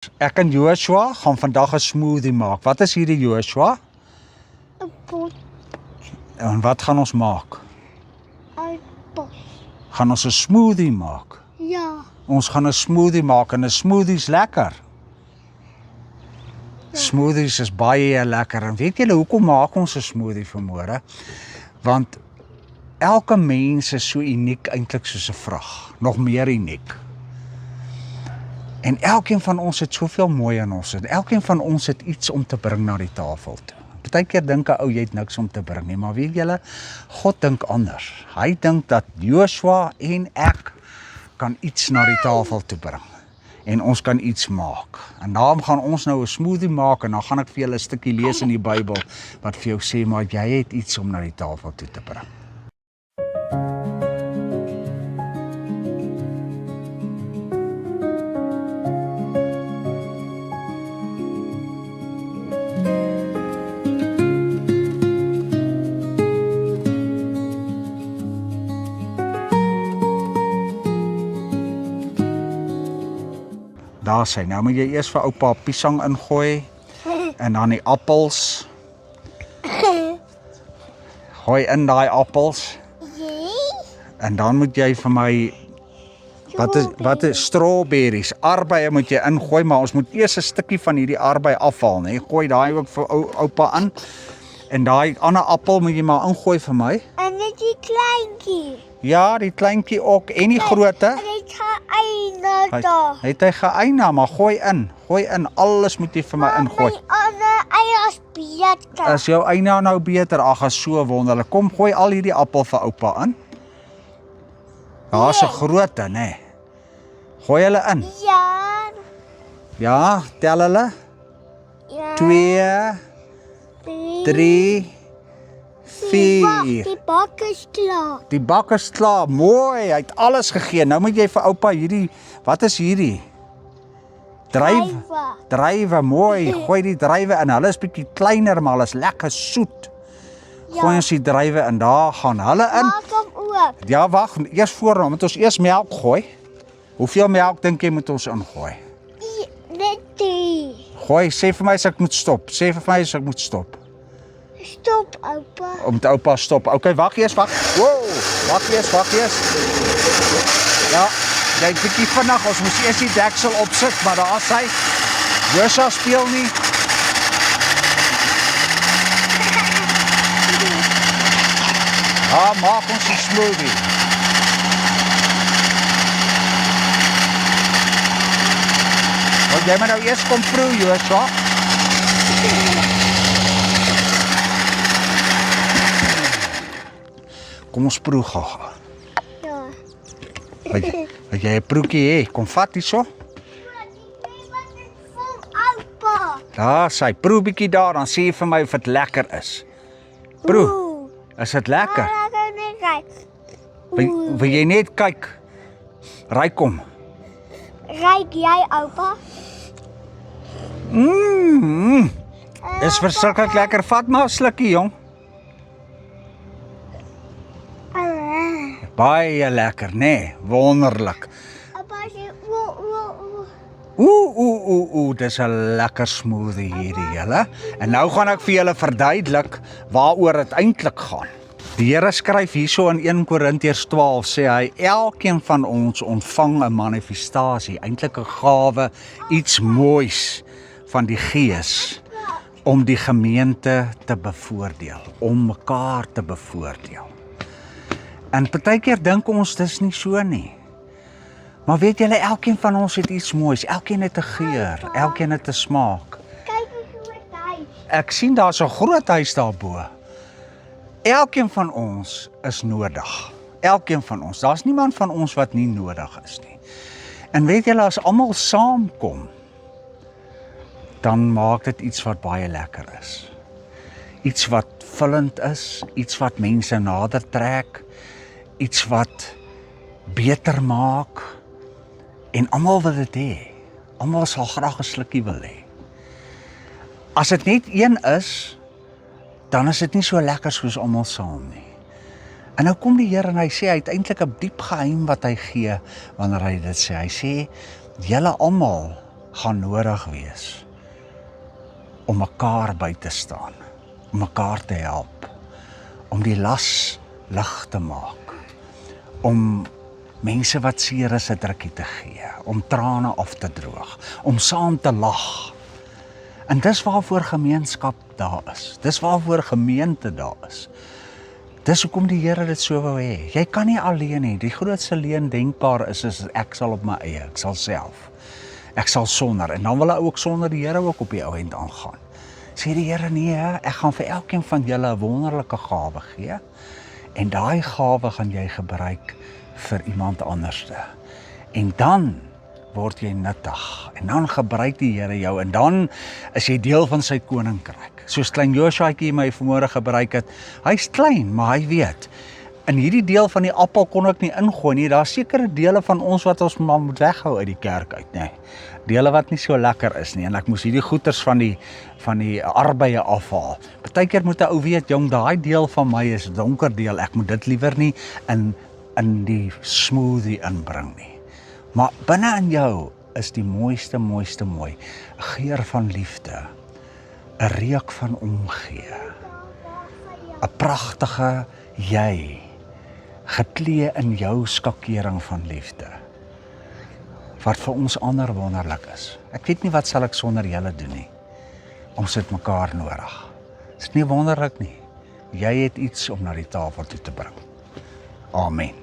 Ek en Joshua gaan vandag 'n smoothie maak. Wat is hierdie, Joshua? 'n pot En wat gaan ons maak? uit bos. Gaan ons 'n smoothie maak? Ja. Ons gaan 'n smoothie maak en 'n smoothie is lekker. Smoothies is baie lekker. En weet julle hoekom maak ons 'n smoothie vanmôre? Want elke mens is so uniek eintlik soos 'n vrug, nog meer uniek. En elkeen van ons het soveel mooi in ons. En elkeen van ons het iets om te bring na die tafel toe. Partykeer dink 'n ou jy het niks om te bring nie, maar weet julle, God dink anders. Hy dink dat Joshua en ek kan iets na die tafel toe bring. En ons kan iets maak. En daarom gaan ons nou 'n smoothie maak en dan gaan ek vir julle 'n stukkie lees in die Bybel wat vir jou sê maar jy het iets om na die tafel toe te bring. Daar sê, nou moet jy eers vir oupa piesang ingooi en dan die appels. Gooi in daai appels en dan moet jy vir my wat is strawberries, arbei moet jy ingooi, maar ons moet eers 'n stukkie van hierdie arbei afhaal, né? Gooi daai ook vir oupa in. En daai ander appel moet jy maar ingooi vir my. En net die kleintjie. Ja, die kleintjie ook en die groote. En dit gaan eina daar. Het hy geëina, maar gooi in, alles moet jy vir my ingooi. My ander eie is beter. Is jou eina nou beter? Ag, is so wonderlik. Kom, gooi al hierdie appel vir oupa in. Daar's 'n groote, né? Gooi hulle in. Ja. Ja, tel hulle. Ja. 2, 3, 4. Die bak is klaar. Die bak is klaar. Mooi, hy het alles gegee. Nou moet jy vir oupa hierdie, wat is hierdie? Druiwe, mooi. Gooi die druiwe in. Hulle is bietjie kleiner, maar hulle is lekker soet. Gooi ons die druiwe in. Daar gaan hulle in. Maak hom oop. Ja, wag, eers voor moet ons eers melk gooi. Hoeveel melk dink jy moet ons ingooi? Net 3. Gooi, sê vir my as ek moet stop. Sê vir my as ek moet stop. Stop, oupa. Om te oupa stop. Okay, wag eers, wag. Wow, wag eers. Ja, jy bietjie vinnig. Ons moes eers die deksel opsit, maar daar is hy. Joshua speel nie. Ja, maak ons 'n smoothie. Wil jy maar nou eers kom proe, Joshua? Kom ons proe gou. Ja. Wil jy 'n proekie hê? Kom vat hierso. Oupa. Daar, sy proe bietjie daar, dan sê jy vir my of dit lekker is. Proe. Is dit lekker? Wil jy net kyk? Ryk hom. Ryk jy, oupa? Is verskriklik lekker. Vat maar 'n slukkie, jong. Baie lekker, né? Wonderlik. Oupa sê Dis 'n lekker smoothie hierdie, julle. En nou gaan ek vir julle verduidelik waaroor dit eintlik gaan. Die Here skryf hierso in 1 Korintiërs 12 sê hy elkeen van ons ontvang 'n manifestasie, eintlik 'n gawe, iets moois van die Gees om die gemeente te bevoordeel, om mekaar te bevoordeel. En partykeer dink ons dis nie so nie. Maar weet julle, elkeen van ons het iets moois, elkeen het 'n geur, elkeen het 'n smaak. kyk hoe groot huis. Ek sien daar's 'n groot huis daarbo. Elkeen van ons is nodig. Elkeen van ons. Daar's niemand van ons wat nie nodig is nie. En weet julle, as almal saamkom, dan maak dit iets wat baie lekker is. Iets wat vullend is, iets wat mense nader trek, iets wat beter maak. En almal wil dit hê. Almal sal graag 'n slukkie wil hê. As dit net een is, dan is dit nie so lekker soos almal saam nie. En nou kom die Here en hy sê hy het eintlik 'n diep geheim wat hy gee wanneer hy dit sê. Hy sê julle almal gaan nodig wees om mekaar by te staan, om mekaar te help, om die las lig te maak, om mense wat seer is 'n drukkie te gee, om trane af te droog, om saam te lag. En dis waarvoor gemeenskap daar is. Dis waarvoor gemeente daar is. Dis hoekom die Here dit so wou hê. Jy kan nie alleen nie. Die grootste leuen denkbaar is ek sal op my eie, ek sal self. Ek sal sonder, en dan wil hy ook sonder die Here ook op die ou end aangaan. Sê die Here, nee, ek gaan vir elkeen van julle 'n wonderlike gawe gee, en daai gawe gaan jy gebruik vir iemand anderste. En dan word jy nuttig, en dan gebruik die Here jou, en dan is jy deel van sy koninkryk. Soos klein Joshuaatjie my vanmôre gebruik het, hy's klein, maar hy weet, in hierdie deel van die appel kon ek nie ingooi nie, daar sekere dele van ons wat ons maar moet weghou uit die kerk uit, nee. Dele wat nie so lekker is nie, en ek moes hierdie goeters van die arbeie afhaal. Partykeer moet 'n ou weet, jong, daai deel van my is 'n donker deel, ek moet dit liewer nie in die smoothie inbring nie. Maar binne in jou is die mooiste mooi, 'n geur van liefde, 'n reuk van omgee, 'n pragtige jy, geklee in jou skakering van liefde, wat vir ons ander wonderlik is. Ek weet nie wat sal ek sonder julle doen nie. Ons het mekaar nodig. Is nie wonderlik nie. Jy het iets om na die tafel toe te bring. Amen.